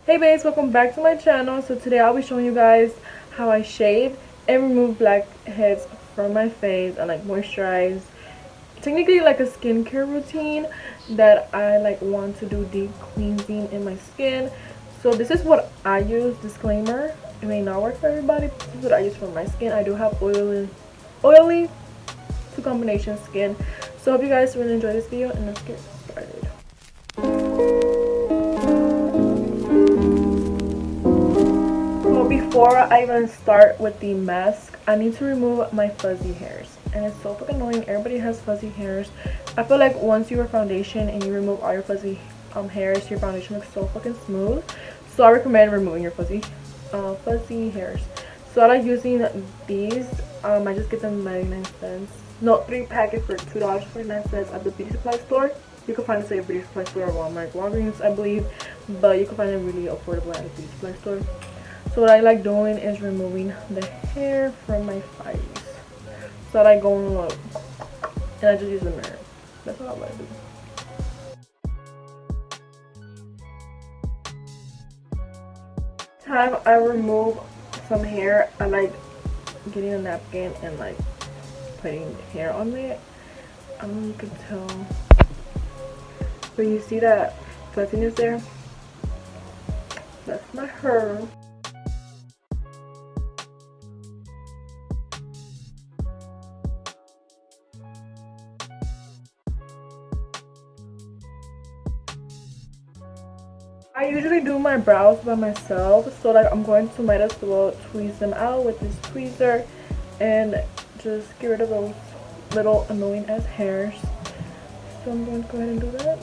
Hey babes, welcome back to my channel. So today I'll be showing you guys how I shave and remove blackheads from my face and moisturize. Technically like a skincare routine that I want to do deep cleansing in my skin. So this is what I use. Disclaimer, it may not work for everybody, but this is what I use for my skin. I do have oily to combination skin. So I hope you guys really enjoy this video and let's get started. Before I even start with the mask, I need to remove my fuzzy hairs, and it's so fucking annoying. Everybody has fuzzy hairs. I feel like once you wear foundation and you remove all your fuzzy hairs, your foundation looks so fucking smooth. So I recommend removing your fuzzy hairs. So I like using these. I just get them 99 cents. No, 3 packets for $2.49 at the beauty supply store. You can find this at a beauty supply store or Walmart, Walgreens, I believe, but you can find it really affordable at a beauty supply store. So what I like doing is removing the hair from my face. So I like going low, and I just use the mirror. That's all I like to do. Time I remove some hair, I like getting a napkin and putting hair on it. I don't know if you can tell, but you see that fuzziness there? That's not her. I usually do my brows by myself, so I'm going to might as well tweeze them out with this tweezer and just get rid of those little annoying ass hairs. So I'm going to go ahead and do that.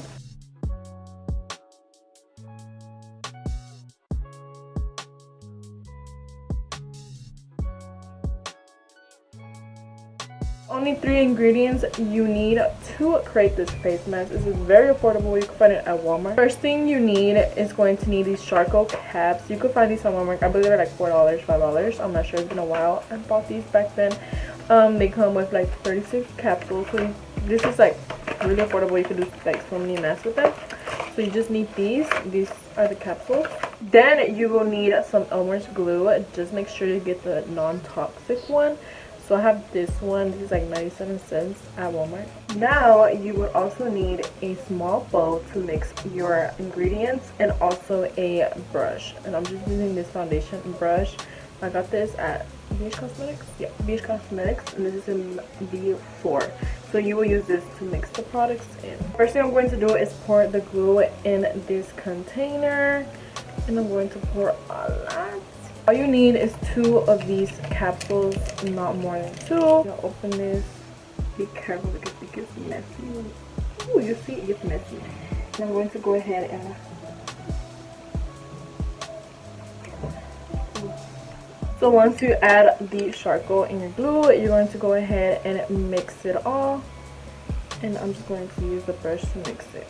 Only 3 ingredients you need to create this face mask. This is very affordable. You can find it at Walmart. First thing you need is going to need these charcoal caps. You can find these on Walmart. I believe they're like $4, $5. I'm not sure. It's been a while. I bought these back then. They come with 36 capsules. So this is really affordable. You can do so many masks with them. So you just need these. These are the capsules. Then you will need some Elmer's glue. Just make sure you get the non-toxic one. So I have this one. This is 97 cents at Walmart. Now you would also need a small bowl to mix your ingredients and also a brush. And I'm just using this foundation brush. I got this at Beach Cosmetics. Yeah, Beach Cosmetics, and this is in B4. So you will use this to mix the products in. First thing I'm going to do is pour the glue in this container, and I'm going to pour a lot. All you need is 2 of these capsules, not more than 2. I'll open this. Be careful because it gets messy. Ooh, you see it gets messy. And I'm going to go ahead and so once you add the charcoal in your glue, you're going to go ahead and mix it all. And I'm just going to use the brush to mix it.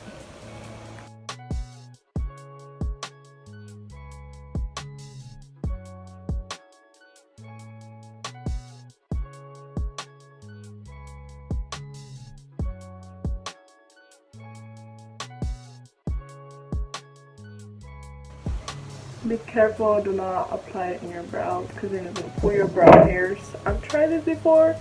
Be careful, do not apply it in your brows because then it's going to pull your brow hairs. I've tried this before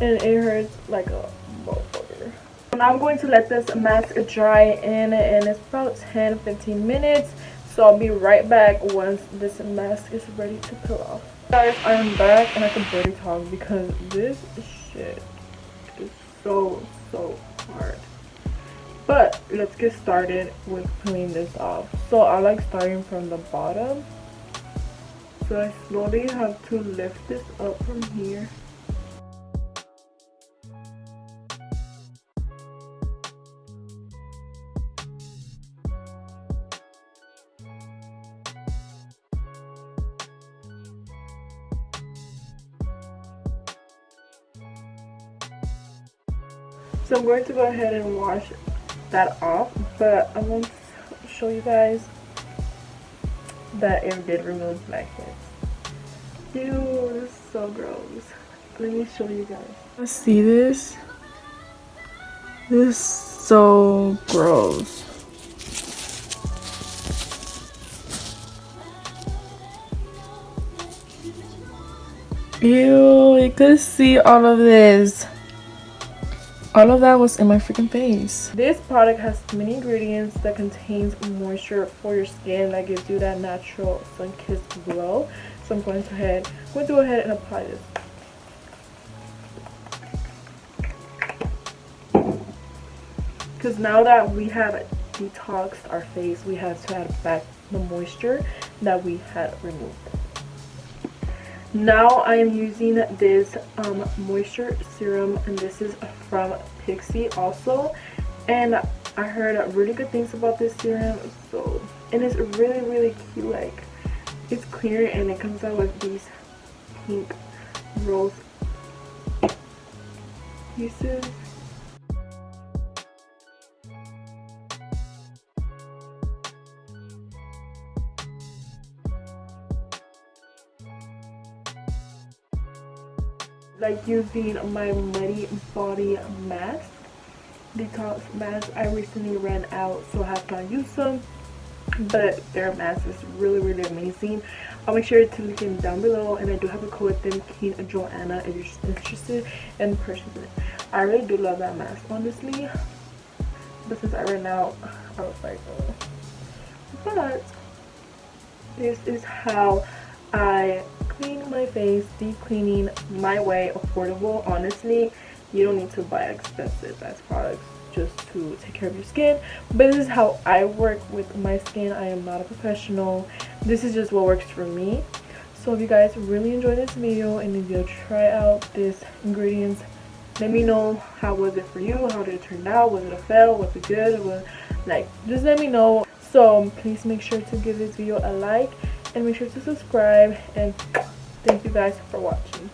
and it hurts like a motherfucker. Now I'm going to let this mask dry in, and it's about 10-15 minutes. So I'll be right back once this mask is ready to peel off. Guys, I'm back and I can barely talk because this shit is so hard. But let's get started with peeling this off. So I like starting from the bottom. So I slowly have to lift this up from here. So I'm going to go ahead and wash that off, but I'm going to show you guys that it did remove blackheads. Ew, this is so gross. Let me show you guys. See this? This is so gross. Ew, you could see all of this. All of that was in my freaking face. This product has many ingredients that contains moisture for your skin that gives you that natural sun-kissed glow. So I'm going to go ahead and apply this. Because now that we have detoxed our face, we have to add back the moisture that we had removed. Now I am using this moisture serum, and this is from Pixie also, and I heard really good things about this serum. So, and it's really cute. Like, it's clear and it comes out with these pink rose pieces. Like using my Muddy Body mask, detox mask. I recently ran out, so I have not used some, but their mask is really amazing. I'll make sure to link it down below, and I do have a code with them, King Joanna, if you're interested in purchasing it. I really do love that mask, honestly, but since I ran out, I was like, oh. But this is how I clean my face, deep cleaning my way, affordable. Honestly, you don't need to buy expensive ass products just to take care of your skin, but this is how I work with my skin. I am not a professional. This is just what works for me. So if you guys really enjoyed this video and if you try out these ingredients, let me know how was it for you, how did it turn out, was it a fail, was it good, just let me know. So please make sure to give this video a like and make sure to subscribe, and thank you guys for watching.